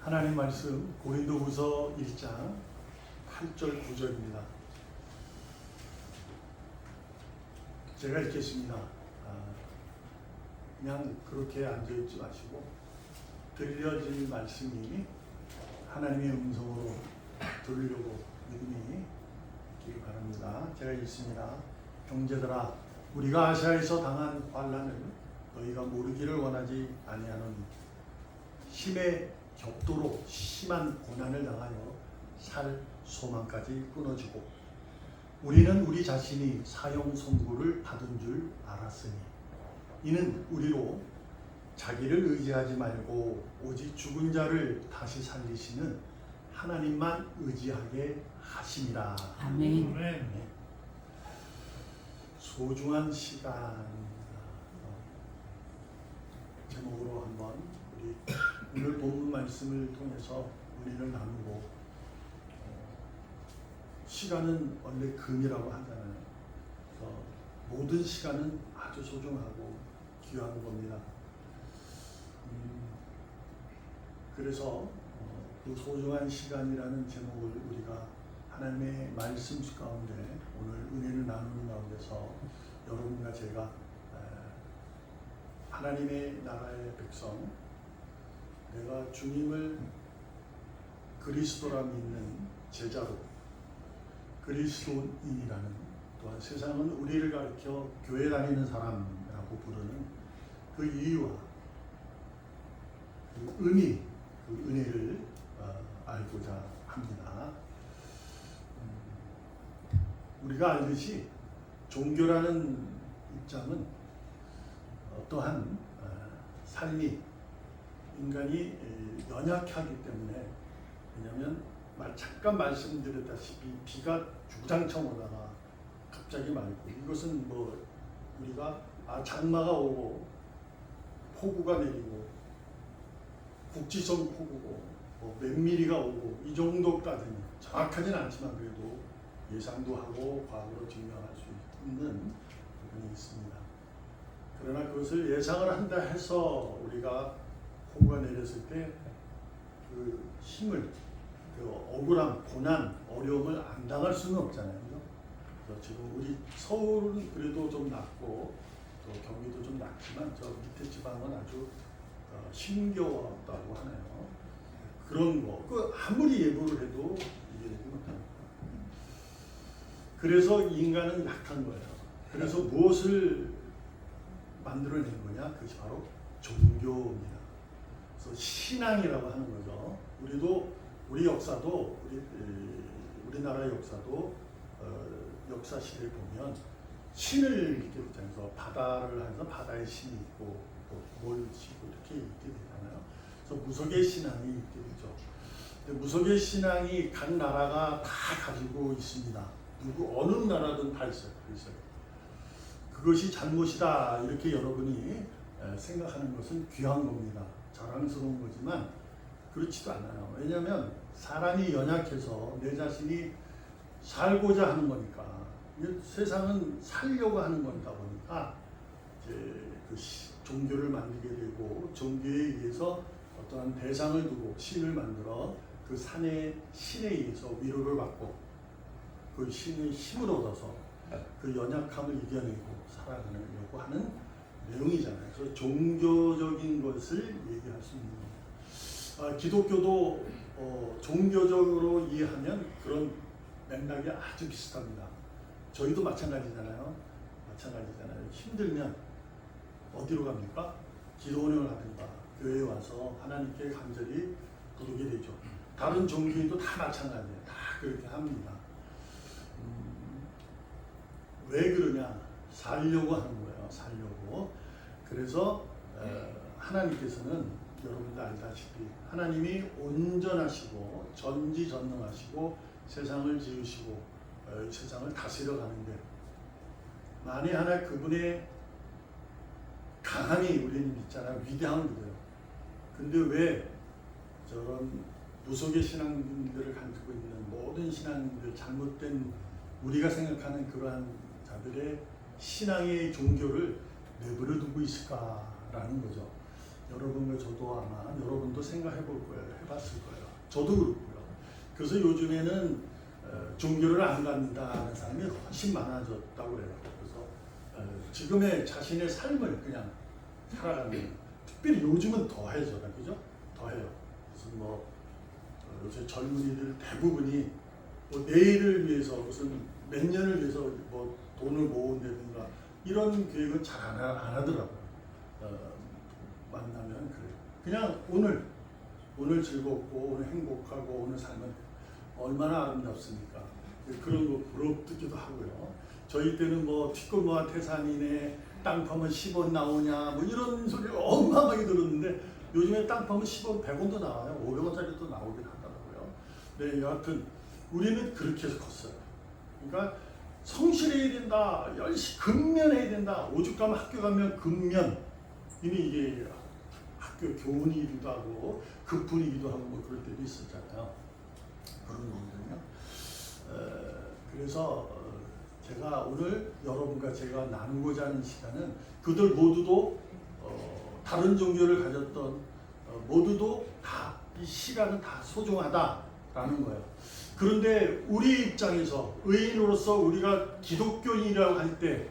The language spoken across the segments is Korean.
하나님 말씀 고린도후서 1장 8절 9절입니다. 제가 읽겠습니다. 그냥 그렇게 앉아있지 마시고 들려질 말씀이 하나님의 음성으로 들으려고 믿음이 있기를 바랍니다. 제가 읽습니다. 형제들아, 우리가 아시아에서 당한 환난을 너희가 모르기를 원하지 아니하노니 힘에 격도로 심한 고난을 당하여 살 소망까지 끊어지고 우리는 우리 자신이 사형 선고를 받은 줄 알았으니 이는 우리로 자기를 의지하지 말고 오직 죽은 자를 다시 살리시는 하나님만 의지하게 하심이라. 아멘. 네. 소중한 시간입니다. 제목으로 한번 우리 오늘 본문 말씀을 통해서 은혜를 나누고, 시간은 원래 금이라고 하잖아요. 그래서 모든 시간은 아주 소중하고 귀한 겁니다. 그래서 그 소중한 시간이라는 제목을 우리가 하나님의 말씀 가운데 오늘 은혜를 나누는 가운데서 여러분과 제가 하나님의 나라의 백성, 내가 주님을 그리스도라 믿는 제자로 그리스도인이라는, 또한 세상은 우리를 가리켜 교회 다니는 사람이라고 부르는 그 이유와 그 의미, 그 은혜를 알고자 합니다. 우리가 알듯이 종교라는 입장은 어떠한 삶이 인간이 연약하기 때문에, 왜냐하면 잠깐 말씀드렸다시피 비가 주구장창 오다가 갑자기 맑고, 이것은 뭐 우리가 장마가 오고 폭우가 내리고 국지성 폭우고 몇 미리가 오고 이 정도까지는 정확하지는 않지만 그래도 예상도 하고 과거로 증명할 수 있는 부분이 있습니다. 그러나 그것을 예상을 한다 해서 우리가 폭우가 내렸을 때 그 힘을, 그 억울함, 고난, 어려움을 안 당할 수는 없잖아요. 그래서 지금 우리 서울은 그래도 좀 낮고 또 경기도 좀 낮지만 저 밑에 지방은 아주 힘겨웠다고 하네요. 그런 거, 그 아무리 예보를 해도 이해되지 못합니다. 그래서 인간은 약한 거예요. 그래서 무엇을 만들어낸 거냐? 그것이 바로 종교입니다. 그래서 신앙이라고 하는 거죠. 우리 역사도, 우리나라의 역사도 역사 시대를 보면 신을 믿게 되잖아요. 그래서 바다를 해서 바다의 신이 있고 뭘 지고 이렇게 있게 되잖아요. 그래서 무속의 신앙이 있게 되죠. 근데 무속의 신앙이 각 나라가 다 가지고 있습니다. 어느 나라든 다 있어요. 그것이 잘못이다 이렇게 여러분이 생각하는 것은 귀한 겁니다. 자랑스러운 거지만 그렇지도 않아요. 왜냐하면 사람이 연약해서 내 자신이 살고자 하는 거니까, 세상은 살려고 하는 거다 보니까 이제 그 종교를 만들게 되고, 종교에 의해서 어떠한 대상을 두고 신을 만들어 그 산의 신에 의해서 위로를 받고 그 신의 힘을 얻어서 그 연약함을 이겨내고 살아가려고 하는 내용이잖아요. 그래서 종교적인 것을 얘기할 수 있는 겁니다. 기독교도 종교적으로 이해하면 그런 맥락이 아주 비슷합니다. 저희도 마찬가지잖아요. 힘들면 어디로 갑니까? 기도원을 하든가 교회에 와서 하나님께 간절히 부르게 되죠. 다른 종교인도 다 마찬가지예요. 다 그렇게 합니다. 왜 그러냐? 살려고 하는 거예요. 살려고. 그래서 하나님께서는 여러분도 알다시피 하나님이 온전하시고 전지전능하시고 세상을 지으시고 세상을 다스려 가는데, 만에 하나 그분의 강함이 우리는 믿잖아요. 위대함을 믿어요. 근데 왜 저런 무속의 신앙들을 가지고 있는 모든 신앙들, 잘못된 우리가 생각하는 그러한 자들의 신앙의 종교를 내버려 두고 있을까라는 거죠. 여러분과 저도 아마 여러분도 생각해 볼 거예요. 해봤을 거예요. 저도 그렇고요. 그래서 요즘에는 종교를 안 갖는다 하는 사람이 훨씬 많아졌다고 그래요. 그래서 지금의 자신의 삶을 그냥 살아가는, 특별히 요즘은 더해져, 그죠? 더해요. 그래서 뭐 요새 젊은이들 대부분이 뭐 내일을 위해서 무슨 몇 년을 위해서 뭐 돈을 모은다든가 이런 계획은 잘 안 하더라고요. 만나면 그래요. 그냥 오늘 즐겁고 오늘 행복하고 오늘 삶은 얼마나 아름답습니까? 그런 거 부럽기도 하고요. 저희 때는 뭐 티끌모아 태산이네, 땅 파면 10원 나오냐 뭐 이런 소리를 어마어마하게 들었는데 요즘에 땅 파면 10원, 100원도 나와요. 500원짜리도 나오긴 하더라고요. 네, 여하튼 우리는 그렇게 해서 컸어요. 그러니까 성실해야 된다, 열심히 근면해야 된다. 오죽 가면 학교 가면 근면, 이미 이게 학교 교훈이기도 하고 급분이기도 하고 뭐 그럴 때도 있었잖아요. 그런 거거든요. 그래서 제가 오늘 여러분과 제가 나누고자 하는 시간은 그들 모두도 다른 종교를 가졌던 모두도 다 이 시간은 다 소중하다라는 거예요. 그런데 우리 입장에서 의인으로서 우리가 기독교인이라고 할 때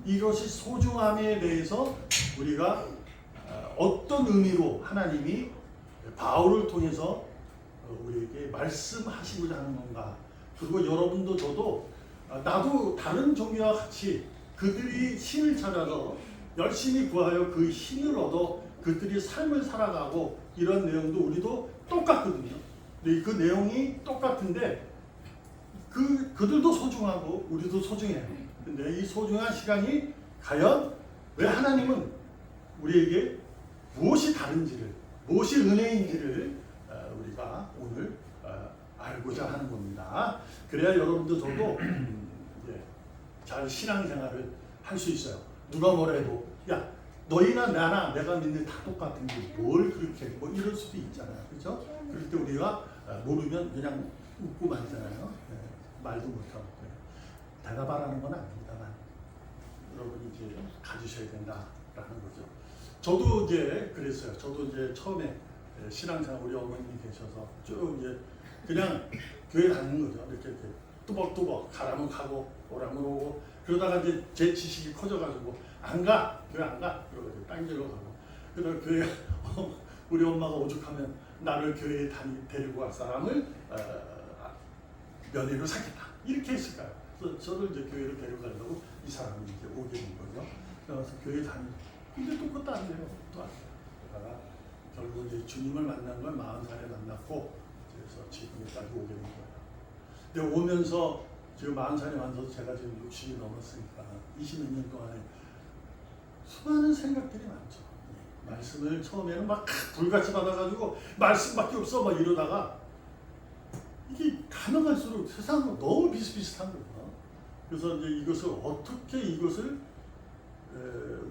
이것이 소중함에 대해서 우리가 어떤 의미로 하나님이 바울을 통해서 우리에게 말씀하시고자 하는 건가. 그리고 여러분도 저도 나도 다른 종교와 같이 그들이 신을 찾아서 열심히 구하여 그 신을 얻어 그들이 삶을 살아가고 이런 내용도 우리도 똑같거든요. 근데 그 내용이 똑같은데 그들도 소중하고 우리도 소중해요. 근데 이 소중한 시간이 과연 왜 하나님은 우리에게 무엇이 다른지를, 무엇이 은혜인지를 우리가 오늘 알고자 하는 겁니다. 그래야 여러분도 저도 잘 신앙생활을 할 수 있어요. 누가 뭐라 해도 야 너희나 나나 내가 믿는 다 똑같은데 뭘 그렇게 뭐 이럴 수도 있잖아요. 그렇죠? 그럴 때 우리가 모르면 그냥 웃고 말잖아요. 말도 못하고 대답하라는 건 아닙니다만 여러분이 이제 가지셔야 된다라는 거죠. 저도 이제 그랬어요. 저도 이제 처음에 신앙생활 우리 어머님이 계셔서 쭉 이제 그냥 교회 다니는 거죠. 이렇게 뚜벅뚜벅 가라면 가고 오라면 오고 그러다가 이제 제 지식이 커져가지고 안 가! 교회 안 가! 그러고 딴 길로 가고 그러다 교회 우리 엄마가 오죽하면 나를 교회에 데리고 갈 사람을 며느리로 사겠다 이렇게 했을까요? 그래서 저를 이제 교회로 데려가려고 이 사람이 이제 오게 된 거죠. 그래서 교회 다니고 근데 또 그것도 안 돼요. 또 안 돼요. 그러다가 결국 이제 주님을 만난 걸 40살에 만났고 그래서 지금까지 오게 된 거예요. 근데 오면서 지금 40살에 만나서 제가 지금 60이 넘었으니까 20몇 년 동안에 수많은 생각들이 많죠. 말씀을 처음에는 막 불같이 받아가지고 말씀밖에 없어 막 이러다가 이게 가면 갈수록 세상은 너무 비슷비슷한 거예요. 그래서 이제 이것을 어떻게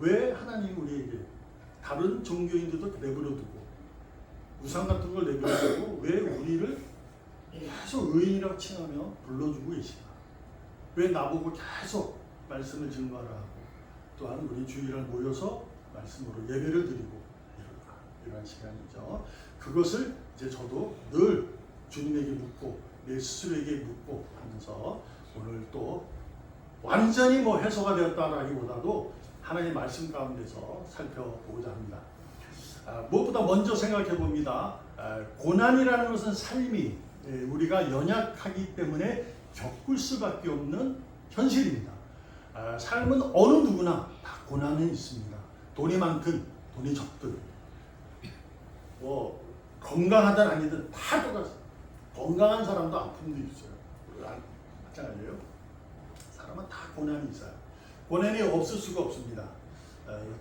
왜 하나님이 우리에게 다른 종교인들도 내버려두고 우상 같은 걸 내버려두고 왜 우리를 계속 의인이라고 칭하며 불러주고 계시나? 왜 나보고 계속 말씀을 증거하라 하고 또한 우리 주일날 모여서 말씀으로 예배를 드리고 이런 시간이죠. 그것을 이제 저도 늘 주님에게 묻고 내 스스로에게 묻고 하면서 오늘 또 완전히 뭐 해소가 되었다라기보다도 하나님의 말씀 가운데서 살펴보고자 합니다. 무엇보다 먼저 생각해 봅니다. 고난이라는 것은 삶이 우리가 연약하기 때문에 겪을 수밖에 없는 현실입니다. 삶은 어느 누구나 다 고난은 있습니다. 돈이 많든 돈이 적든 뭐 건강하든 아니든 다 똑같아요. 건강한 사람도 아픔도 있어요. 마찬가지예요. 사람은 다 고난이 있어요. 고난이 없을 수가 없습니다.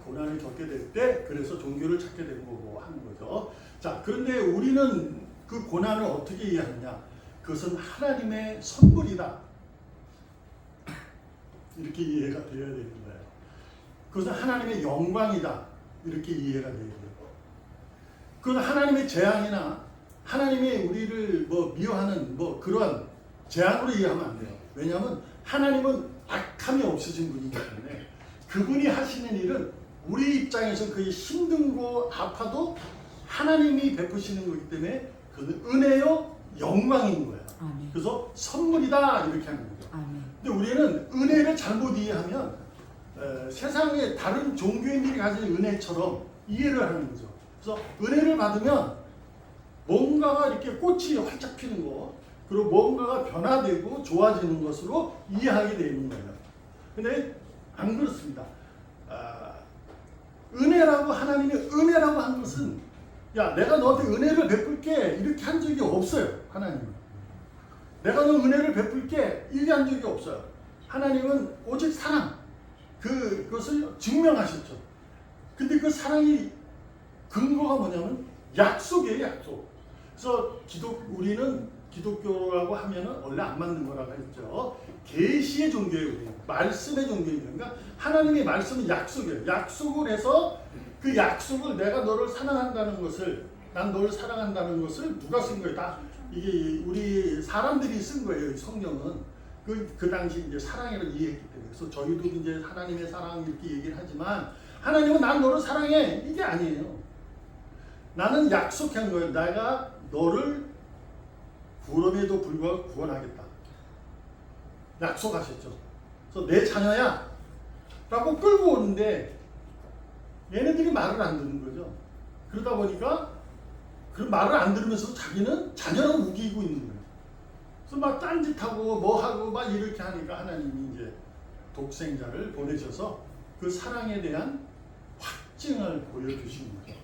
고난을 겪게 될 때 그래서 종교를 찾게 된 거고 하는 거죠. 자, 그런데 우리는 그 고난을 어떻게 이해하느냐? 그것은 하나님의 선물이다. 이렇게 이해가 되어야 되는 거예요. 그것은 하나님의 영광이다. 이렇게 이해가 되어야 돼요. 그건 하나님의 재앙이나 하나님의 우리를 뭐 미워하는 뭐 그러한 재앙으로 이해하면 안 돼요. 왜냐하면 하나님은 악함이 없으신 분이기 때문에 그분이 하시는 일은 우리 입장에서 그게 힘들고 아파도 하나님이 베푸시는 거기 때문에 그는 은혜요 영광인 거야. 아멘. 그래서 선물이다 이렇게 하는 거죠. 아멘. 근데 우리는 은혜를 잘못 이해하면 세상의 다른 종교인들이 가진 은혜처럼 이해를 하는 거죠. 그래서 은혜를 받으면 뭔가가 이렇게 꽃이 활짝 피는 거, 그리고 뭔가가 변화되고 좋아지는 것으로 이해하게 되는 거예요. 근데 안 그렇습니다. 은혜라고 하나님이 은혜라고 한 것은 야 내가 너한테 은혜를 베풀게 이렇게 한 적이 없어요. 하나님은 내가 너 은혜를 베풀게 이렇게 한 적이 없어요. 하나님은 오직 사랑 그것을 증명하셨죠. 근데 그 사랑이 근거가 뭐냐면 약속이에요. 약속. 그래서 우리는 기독교라고 하면은 원래 안 맞는 거라고 했죠. 계시의 종교예요. 우리는 말씀의 종교예요. 그러니까 하나님의 말씀은 약속이에요. 약속을 해서 그 약속을 내가 너를 사랑한다는 것을 난 너를 사랑한다는 것을 누가 쓴 거예요? 다 이게 우리 사람들이 쓴 거예요. 성경은 그 당시 이제 사랑이라고 이해했기 때문에. 그래서 저희도 이제 하나님의 사랑 이렇게 얘기를 하지만 하나님은 난 너를 사랑해 이게 아니에요. 나는 약속한 거예요. 내가 너를 구름에도 불구하고 구원하겠다. 약속하셨죠. 그래서 내 자녀야 라고 끌고 오는데 얘네들이 말을 안 듣는 거죠. 그러다 보니까 그 말을 안 들으면서 자기는 자녀를 우기고 있는 거예요. 그래서 막 딴짓하고 뭐하고 막 이렇게 하니까 하나님이 이제 독생자를 보내셔서 그 사랑에 대한 확증을 보여주신 거죠.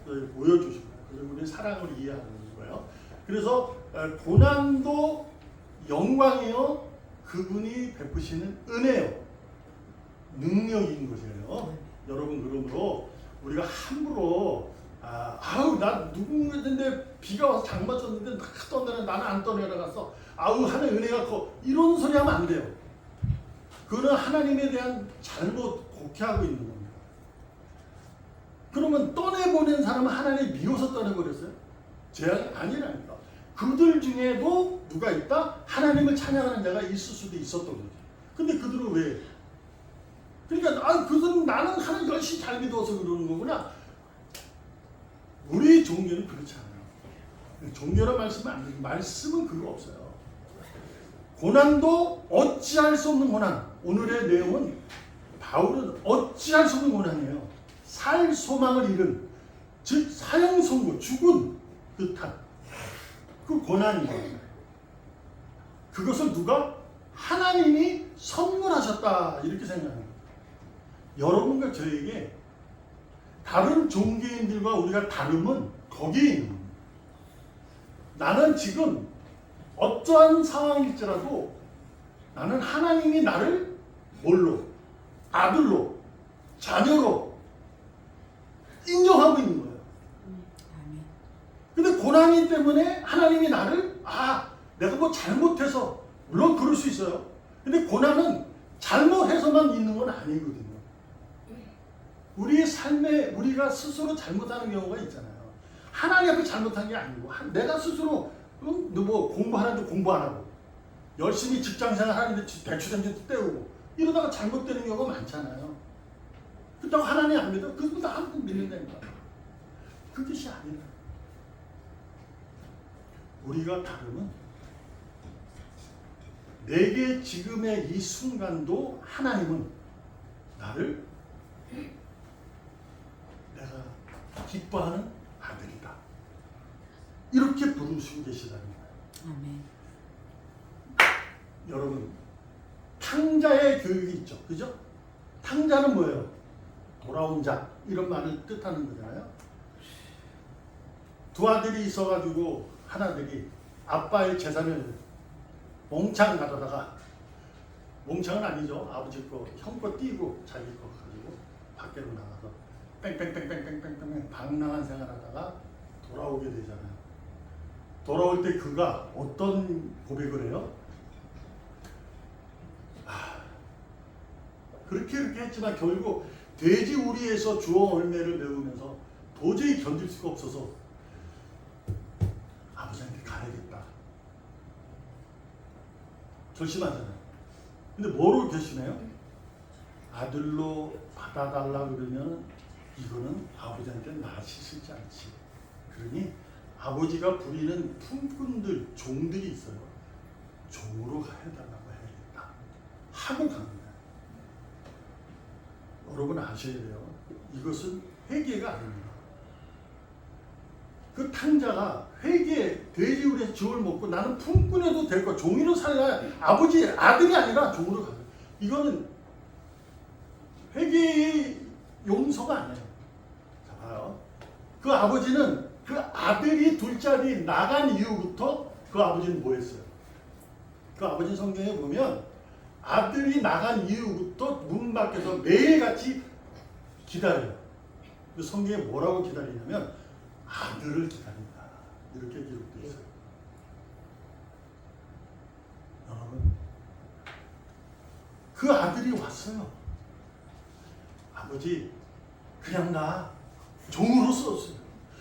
보여주신 거예요. 그래서 우리 사랑을 이해하는 거예요. 그래서 고난도 영광이요 그분이 베푸시는 은혜요 능력인 것이에요. 여러분 그러므로 우리가 함부로 아우 나 누군가인데 비가 와서 장 맞췄는데 떠내려 나는 안 떠내려갔어. 아우 하나의 은혜가 커 이런 소리 하면 안 돼요. 그거는 하나님에 대한 잘못 곡해하고 있는 겁니다. 그러면 떠내보낸 사람은 하나님이 미워서 떠내버렸어요? 재앙이 아니라니까. 그들 중에도 누가 있다? 하나님을 찬양하는 자가 있을 수도 있었던 거죠. 근데 그들은 왜? 그러니까 그들은 나는 하나님 열심히 잘 믿어서 그러는 거구나. 우리 종교는 그렇지 않아요. 종교란 말씀은 안 돼요. 말씀은 그거 없어요. 고난도 어찌할 수 없는 고난. 오늘의 내용은 바울은 어찌할 수 없는 고난이에요. 살 소망을 잃은, 즉 사형 선고, 죽은 듯한 그 고난이에요. 그것을 누가? 하나님이 선물하셨다 이렇게 생각합니다. 여러분과 저에게 다른 종교인들과 우리가 다름은 거기에 있는 겁니다. 나는 지금 어떠한 상황일지라도 나는 하나님이 나를 뭘로? 아들로, 자녀로 인정하고 있는 거예요. 근데 고난이 때문에 하나님이 나를 내가 뭐 잘못해서 물론 그럴 수 있어요. 근데 고난은 잘못해서만 있는 건 아니거든요. 우리의 삶에 우리가 스스로 잘못하는 경우가 있잖아요. 하나님 앞에 잘못한 게 아니고 내가 스스로 뭐 공부하는데 공부 안 하고 열심히 직장생활 하는데 대출점도 떼우고 이러다가 잘못되는 경우가 많잖아요. 그렇다고 하나님 안 믿어? 그것도 하나님 믿는다니까. 그것이 아니라 우리가 다름은 내게 지금의 이 순간도 하나님은 나를 내가 기뻐하는 아들이다. 이렇게 부르시고 계시다는 거예요. 아멘. 여러분 탕자의 교육이 있죠. 그죠? 탕자는 뭐예요? 돌아온 자 이런 말을 뜻하는 거잖아요. 두 아들이 있어가지고 하나들이 아빠의 재산을 몽창 가져다가 몽창은 아니죠. 아버지 거, 형 거 띄고 자기 거 가지고 밖으로 나가서 뺑뺑뺑뺑뺑뺑뺑 방랑한 생활하다가 돌아오게 되잖아요. 돌아올 때 그가 어떤 고백을 해요? 그렇게 했지만 결국 돼지 우리에서 주어 열매를 메우면서 도저히 견딜 수가 없어서 아버지한테 가야겠다. 결심하잖아요. 근데 뭐로 결심해요? 아들로 받아달라 그러면 이거는 아버지한테 낯이 쓰지 않지. 그러니 아버지가 부리는 품꾼들, 종들이 있어요. 종으로 해달라고 해야겠다 하고 간 거예요. 여러분 아셔야 돼요. 이것은 회개가 아닙니다. 그 탕자가 회개, 돼지우리에서 즙을 먹고 나는 품꾼해도 될 거, 종이로 살아야 아버지, 아들이 아니라 종으로 가요. 이거는 회개의 용서가 아니에요. 자, 봐요. 그 아버지는 그 아들이 둘째 아들이 나간 이후부터 그 아버지는 뭐 했어요? 그 아버지 성경에 보면 아들이 나간 이후부터 문 밖에서 매일같이 기다려요. 그 성경에 뭐라고 기다리냐면 아들을 기다린다. 이렇게 기록되어 있어요. 여러분, 그 아들이 왔어요. 아버지, 그냥 나 종으로 썼어요.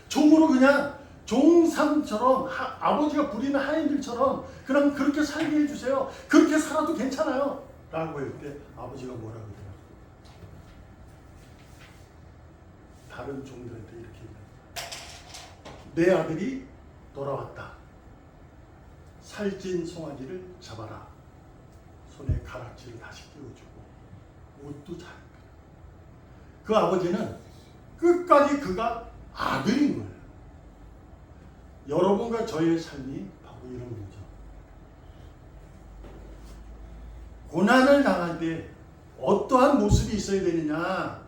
종으로 그냥 종삼처럼 아버지가 부리는 하인들처럼 그냥 그렇게 살게 해주세요. 그렇게 살아도 괜찮아요. 라고 할 때 아버지가 뭐라고 해요? 다른 종들한테 이렇게 얘기합니다. 내 아들이 돌아왔다. 살찐 송아지를 잡아라. 손에 가락지를 다시 끼워주고 옷도 잘 입혀라. 그 아버지는 끝까지 그가 아들인 거예요. 여러분과 저의 삶이 바로 이런 거죠. 고난을 당할 때 어떠한 모습이 있어야 되느냐?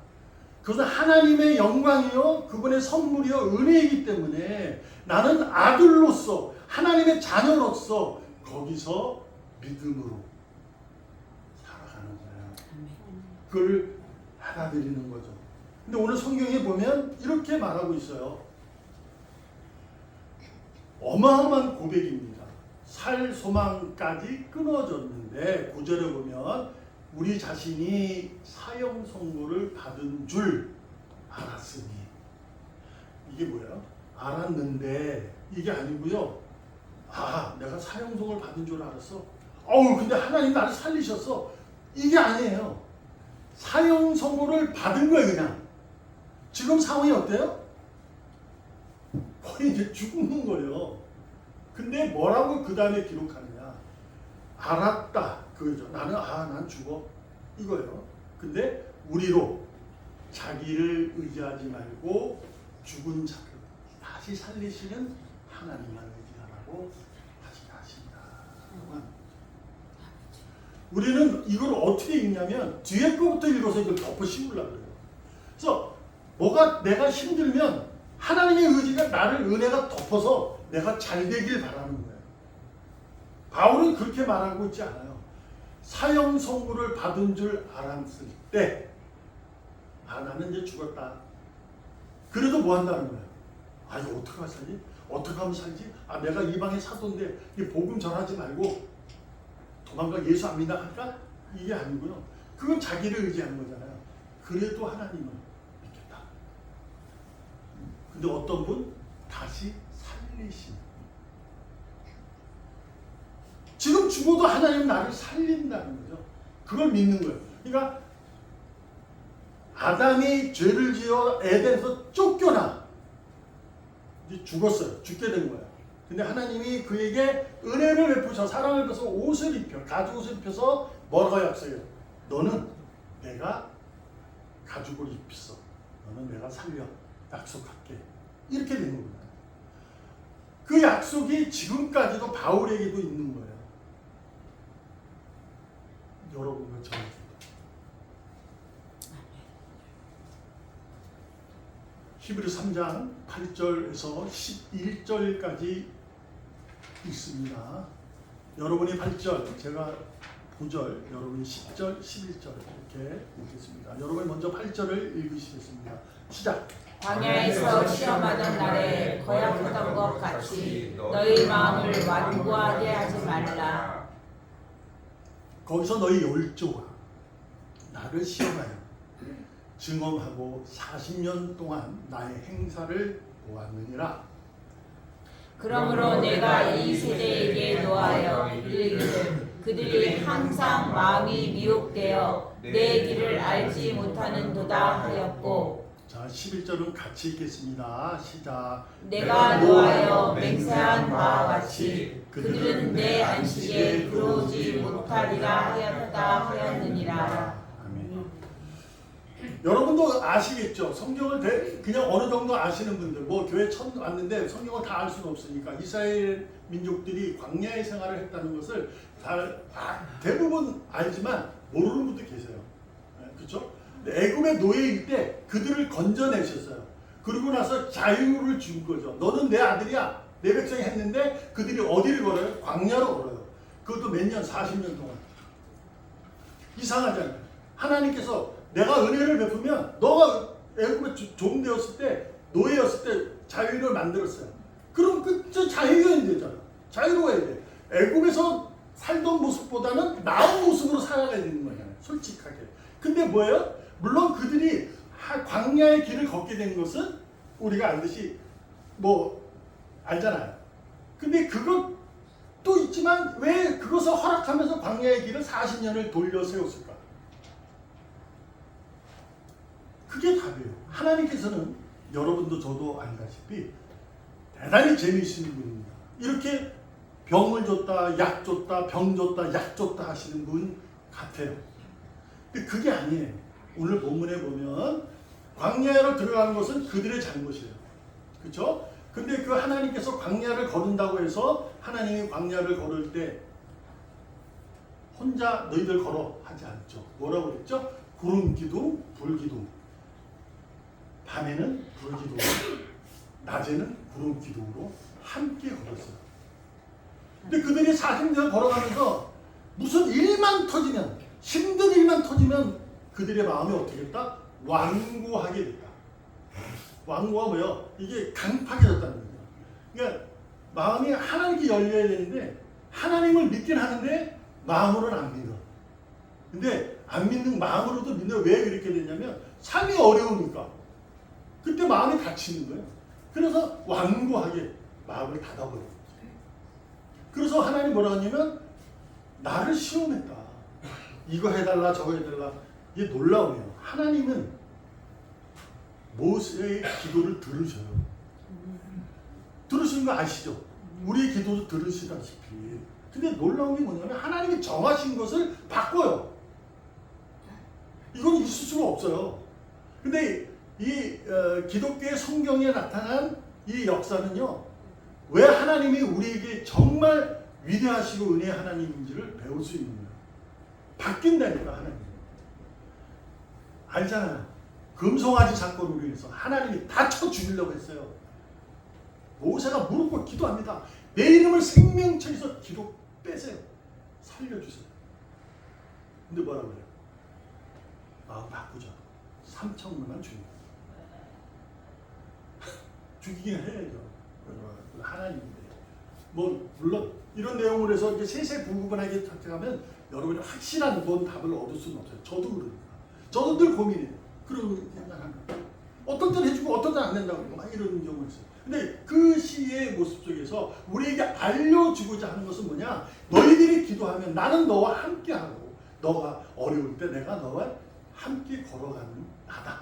그것은 하나님의 영광이요, 그분의 선물이요, 은혜이기 때문에 나는 아들로서, 하나님의 자녀로서 거기서 믿음으로 살아가는 거예요. 그걸 받아들이는 거죠. 근데 오늘 성경에 보면 이렇게 말하고 있어요. 어마어마한 고백입니다. 살 소망까지 끊어졌는데 9절에 보면 우리 자신이 사형 선고를 받은 줄 알았으니, 이게 뭐예요? 알았는데 이게 아니고요. 아, 내가 사형 선고를 받은 줄 알았어. 근데 하나님 나를 살리셨어. 이게 아니에요. 사형 선고를 받은 거예요. 그냥 지금 상황이 어때요? 거의 이제 죽는 거예요. 근데 뭐라고 그 다음에 기록하느냐? 알았다. 그거죠. 난 죽어. 이거예요. 근데 우리로 자기를 의지하지 말고 죽은 자를 다시 살리시는 하나님만 의지하라고 다시 하신다. 우리는 이걸 어떻게 읽냐면 뒤에 거부터 읽어서 이걸 덮어 씌우려고 그래요. 그래서 내가 힘들면 하나님의 의지가 나를 은혜가 덮어서 내가 잘 되길 바라는 거예요. 바울은 그렇게 말하고 있지 않아요. 사형 선고를 받은 줄 알았을 때, 나는 이제 죽었다. 그래도 뭐 한다는 거예요? 이거 어떻게 하면 살지? 어떻게 하면 살지? 내가 이방의 사도인데 이 복음 전하지 말고 도망가 예수 안 믿나 할까? 이게 아니고요. 그건 자기를 의지하는 거잖아요. 그래도 하나님을 믿겠다. 근데 어떤 분? 다시 살리신. 지금 죽어도 하나님 나를 살린다는 거죠. 그걸 믿는 거예요. 그러니까 아담이 죄를 지어 에덴에서 쫓겨나 이제 죽었어요. 죽게 된 거예요. 근데 하나님이 그에게 은혜를 베푸셔, 사랑을 베풀어서 옷을 입혀, 가죽 옷을 입혀서 뭐라고 약속해요? 너는 내가 가죽을 입혔어. 너는 내가 살려. 약속할게. 이렇게 된 겁니다. 그 약속이 지금까지도 바울에게도 있는 거예요. 여러분과 저에게도. 히브리 3장 8절에서 11절까지 있습니다. 여러분이 8절, 제가 9절, 여러분이 10절, 11절 이렇게 읽겠습니다. 여러분이 먼저 8절을 읽으시겠습니다. 시작! 광야에서 시험하던 날에 거역하던 것 같이 너희 마음을 완고하게 하지 말라. 거기서 너희 열조가 나를 시험하여 증언하고 40년 동안 나의 행사를 보았느니라. 그러므로 내가 이 세대에게 노하여 이르기를 그들이 항상 마음이 미혹되어 내 길을 알지 못하는도다 하였고 자, 11절은 같이 읽겠습니다. 시작. 내가 노하여 맹세한 바와 같이 그들은 내 안식에 들어오지 못하리라 하였다 하였느니라. 아멘. 여러분도 아시겠죠? 성경을 그냥 어느 정도 아시는 분들, 뭐 교회 처음 왔는데 성경을 다 알 수는 없으니까 이스라엘 민족들이 광야의 생활을 했다는 것을 대부분 알지만 모르는 분도 계세요. 그렇죠? 애굽의 노예일 때 그들을 건져내셨어요. 그러고 나서 자유를 준 거죠. 너는 내 아들이야, 내 백성이 했는데 그들이 어디를 걸어요? 광야로 걸어요. 그것도 몇 년, 40년 동안. 이상하잖아요. 하나님께서 내가 은혜를 베푸면 너가 애굽에 종 되었을 때, 노예였을 때 자유를 만들었어요. 그럼 그 자유여야 되잖아. 자유로워야 돼. 애굽에서 살던 모습보다는 나은 모습으로 살아가야 되는 거잖아요. 솔직하게. 근데 뭐예요? 물론 그들이 광야의 길을 걷게 된 것은 우리가 알듯이 뭐 알잖아요. 근데 그것도 있지만 왜 그것을 허락하면서 광야의 길을 40년을 돌려 세웠을까? 그게 답이에요. 하나님께서는 여러분도 저도 알다시피 대단히 재미있는 분입니다. 이렇게 병을 줬다, 약 줬다, 병 줬다, 약 줬다 하시는 분 같아요. 근데 그게 아니에요. 오늘 본문에 보면 광야로 들어간 것은 그들의 잘못이에요. 그렇죠? 근데 그 하나님께서 광야를 걸은다고 해서 하나님이 광야를 걸을 때 혼자 너희들 걸어 하지 않죠. 뭐라고 그랬죠? 구름 기둥, 불 기둥. 밤에는 불 기둥, 낮에는 구름 기둥으로 함께 걸었어요. 근데 그들이 40년 걸어가면서 무슨 일만 터지면, 힘든 일만 터지면 그들의 마음이 어떻게 됐다? 완고하게 됐다. 완고가 뭐예요? 이게 강팍해졌다는 거예요. 그러니까 마음이 하나님께 열려야 되는데 하나님을 믿긴 하는데 마음으로는 안 믿어. 근데 안 믿는 마음으로도 믿는 왜 그렇게 되냐면 삶이 어려우니까 그때 마음이 닫히는 거예요. 그래서 완고하게 마음을 닫아버려요. 그래서 하나님 뭐라 하냐면 나를 시험했다. 이거 해달라 저거 해달라. 이게 놀라워요. 하나님은 모세의 기도를 들으셔요. 들으시는 거 아시죠? 우리의 기도도 들으시다시피. 근데 놀라운 게 뭐냐면 하나님이 정하신 것을 바꿔요. 이건 있을 수가 없어요. 근데 이 기독교의 성경에 나타난 이 역사는요. 왜 하나님이 우리에게 정말 위대하시고 은혜의 하나님인지를 배울 수 있는 거예요. 바뀐다니까 하나님. 알잖아요. 금송아지 사건으로 인해서 하나님이 다 쳐 죽이려고 했어요. 모세가 무릎 꿇고 기도합니다. 내 이름을 생명책에서 기도 빼세요. 살려주세요. 근데 뭐라고 해요? 마음 바꾸죠. 3천명만 죽입니다. 죽이긴 해야죠. 하나님인데. 뭐 물론 이런 내용을 해서 이제 세세부분하게 찾아가면 여러분이 확실한 본 답을 얻을 수는 없어요. 저도 그럽니다. 저도 늘 고민해요. 그러고 생각합니다. 어떤 때는 해주고 어떤 때는 안 된다고 막 이런 경우가 있어요. 근데 그 시의 모습 속에서 우리에게 알려주고자 하는 것은 뭐냐? 너희들이 기도하면 나는 너와 함께하고 너가 어려울 때 내가 너와 함께 걸어가는 나다.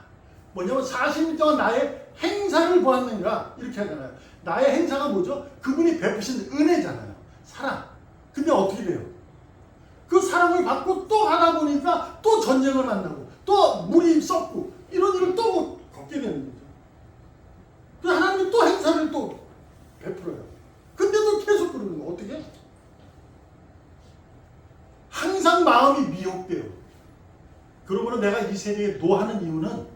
뭐냐면 40년 동안 나의 행사를 보았느니라 이렇게 하잖아요. 나의 행사가 뭐죠? 그분이 베푸신 은혜잖아요. 사랑. 근데 어떻게 돼요? 그 사랑을 받고 또 하다 보니까 또 전쟁을 만나고 또 물이 썩고 이런 일을 또 겪게 되는 거죠. 그래서 하나님이 또 행사를 또 베풀어요. 근데도 계속 그러는 거 어떻게? 항상 마음이 미혹돼요. 그러므로 내가 이 세대에 노하는 이유는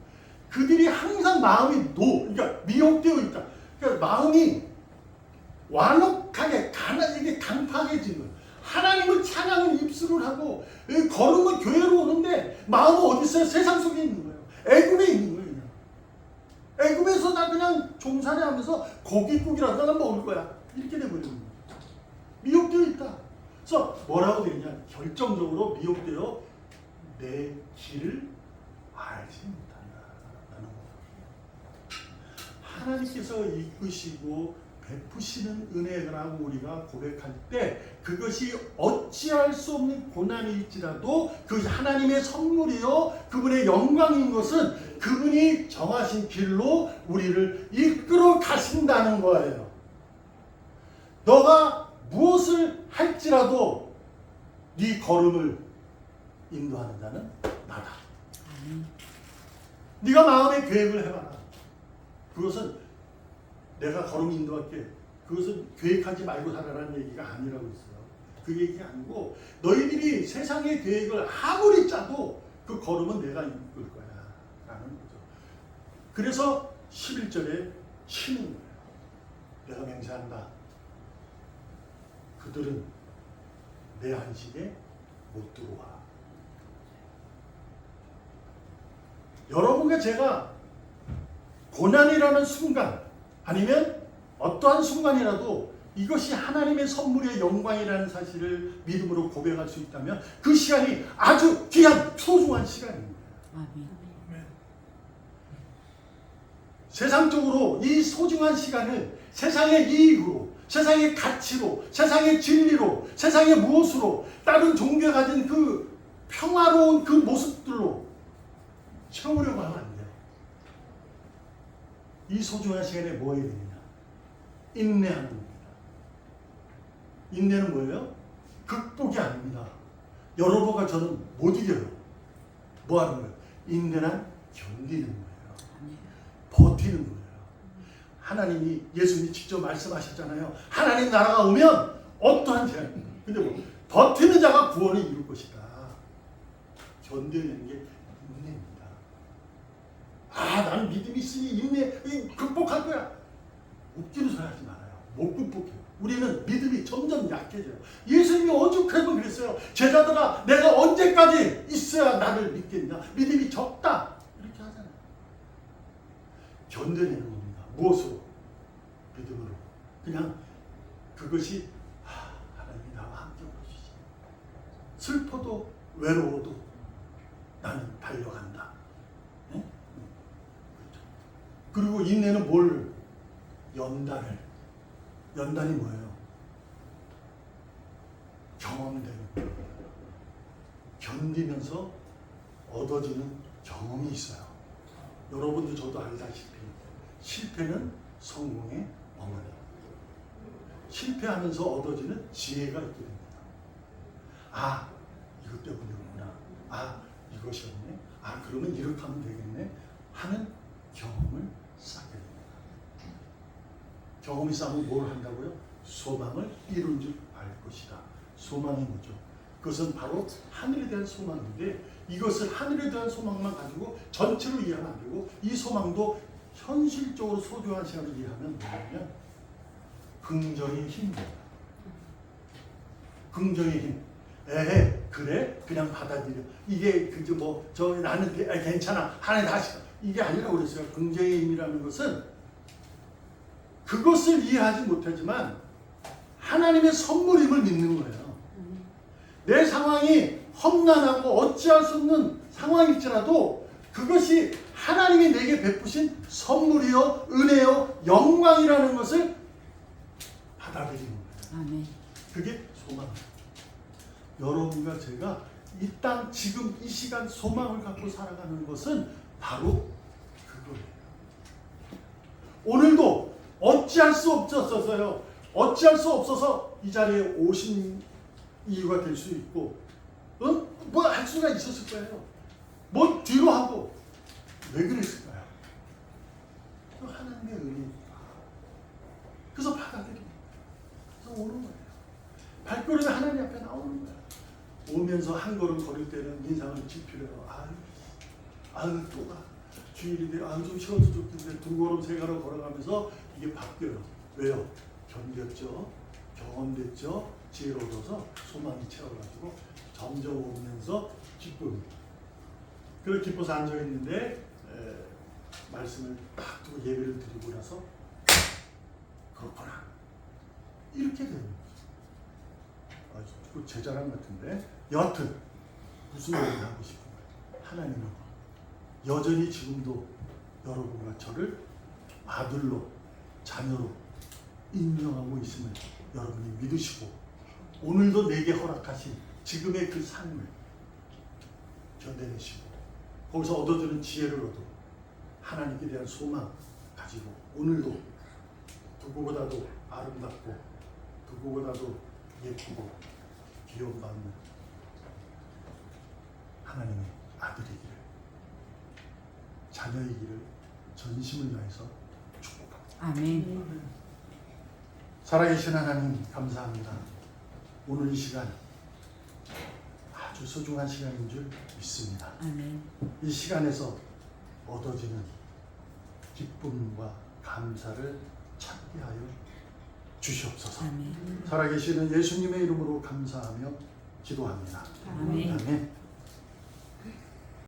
그들이 항상 마음이 그러니까 미혹되어 있다. 그러니까 마음이 완혹하게 이게 강팍해지는 거예요. 하나님을 찬양을 입술을 하고 걸으면 교회로 오는데 마음은 어디 있어요? 세상 속에 있는 거예요. 애굽에 있는 거예요. 그냥. 애굽에서 나 그냥 종살이 하면서 고깃국이라도 나 먹을 거야. 이렇게 돼버리는 거예요. 미혹되어 있다. 그래서 뭐라고 되냐? 결정적으로 미혹되어 내 길을 알지 못한다. 라는 거예요. 하나님께서 이끄시고 베푸시는 은혜라고 우리가 고백할 때 그것이 어찌할 수 없는 고난일지라도 그것이 하나님의 선물이요 그분의 영광인 것은 그분이 정하신 길로 우리를 이끌어 가신다는 거예요. 너가 무엇을 할지라도 네 걸음을 인도하는 자는 나다. 네가 마음의 계획을 해봐라. 그것은 내가 걸음 인도할게. 그것은 계획하지 말고 살아라는 얘기가 아니라고 했어요. 그 얘기가 아니고 너희들이 세상의 계획을 아무리 짜도 그 걸음은 내가 이끌 거야 라는 거죠. 그래서 11절에 치는 거예요. 내가 맹세한다. 그들은 내 안식에 못 들어와. 여러분과 제가 고난이라는 순간 아니면 어떠한 순간이라도 이것이 하나님의 선물의 영광이라는 사실을 믿음으로 고백할 수 있다면 그 시간이 아주 귀한 소중한 시간입니다. 아멘. 세상적으로 이 소중한 시간을 세상의 이익으로, 세상의 가치로, 세상의 진리로, 세상의 무엇으로 다른 종교가 가진 그 평화로운 그 모습들로 채우려고 하면 안 돼요. 이 소중한 시간에 뭐 해야 되느냐? 인내하는 겁니다. 인내는 뭐예요? 극복이 아닙니다. 여러분과 저는 못 이겨요. 뭐 하는 거예요? 인내란 견디는 거예요. 버티는 거예요. 하나님이 예수님이 직접 말씀하셨잖아요. 하나님 나라가 오면 어떠한 제한? 근데 뭐 버티는 자가 구원을 이룰 것이다. 견뎌내는 게 인내입니다. 아, 나는 믿음이 있으니 인내, 극복할 거야. 웃기는 소리 하지 말아요. 못 극복해요. 우리는 믿음이 점점 약해져요. 예수님이 오죽하면 그랬어요. 제자들아, 내가 언제까지 있어야 나를 믿겠냐? 믿음이 적다. 이렇게 하잖아요. 견뎌내는 겁니다. 무엇으로? 믿음으로. 그냥 그것이 하나님이 나와 함께 오시지. 슬퍼도 외로워도 나는 달려간다. 네? 그렇죠. 그리고 인내는 뭘? 연단을. 연단이 뭐예요? 경험되는 거예요. 견디면서 얻어지는 경험이 있어요. 여러분도 저도 알다시피 실패는 성공의 어머니. 실패하면서 얻어지는 지혜가 있게 됩니다. 아, 이것 때문이구나. 아, 이것이었네. 아, 그러면 이렇게 하면 되겠네. 하는 경험을 쌓게 됩니다. 경험이 쌓으면 뭘 한다고요? 소망을 이룬 줄 알 것이다. 소망이 뭐죠? 그것은 바로 하늘에 대한 소망인데 이것을 하늘에 대한 소망만 가지고 전체로 이해하면 안 되고 이 소망도 현실적으로 소중한 시간을 이해하면 뭐냐면 긍정의 힘입니다. 긍정의 힘. 에헤, 그래? 그냥 받아들여. 이게 그저 뭐 저 나는 괜찮아. 하나님 다시 이게 아니라고 그랬어요. 긍정의 힘이라는 것은 그것을 이해하지 못하지만 하나님의 선물임을 믿는 거예요. 내 상황이 험난하고 어찌할 수 없는 상황일지라도 그것이 하나님이 내게 베푸신 선물이요, 은혜요, 영광이라는 것을 받아들이는 거예요. 아멘. 그게 소망이에요. 여러분과 제가 이 땅 지금 이 시간 소망을 갖고 살아가는 것은 바로 그거예요. 오늘도 어찌할 수 없었어요. 어찌할 수 없어서 이 자리에 오신 이유가 될 수 있고, 뭐 할 수가 있었을 거예요. 뭐 뒤로 하고 왜 그랬을까요? 하나님의 은혜니까. 그래서 받아들입니다. 그래서 오는 거예요. 발걸음이 하나님 앞에 나오는 거예요. 오면서 한 걸음 걸을 때는 인상을 찌푸려요. 아유 또 가. 주일인데 좀 쉬어도 좋겠는데 두 걸음 세 걸음 걸어가면서 이게 바뀌어요. 왜요? 견뎠죠. 경험됐죠. 지혜를 얻어서 소망이 채워가지고 점점 오면서 기쁩니다. 그래서 기뻐서 앉아있는데 말씀을 딱 두고 예배를 드리고 나서 그렇구나. 이렇게 되는 거죠. 그 제 자랑 같은데 여하튼 무슨 얘기를 하고 싶은 거예요. 하나님은 여전히 지금도 여러분과 저를 아들로 자녀로 인정하고 있음을 여러분이 믿으시고 오늘도 내게 허락하신 지금의 그 삶을 견뎌내시고 거기서 얻어드는 지혜를 얻어 하나님께 대한 소망 가지고 오늘도 누구보다도 아름답고 누구보다도 예쁘고 귀여움받는 하나님의 아들이기를 자녀이기를 전심을 다해서 축복합니다. 아멘. 살아계신 하나님 감사합니다. 오늘 이 시간 아주 소중한 시간인 줄 믿습니다. 아멘. 이 시간에서 얻어지는 기쁨과 감사를 찾게 하여 주시옵소서. 아멘. 살아계시는 예수님의 이름으로 감사하며 기도합니다. 아멘. 아멘.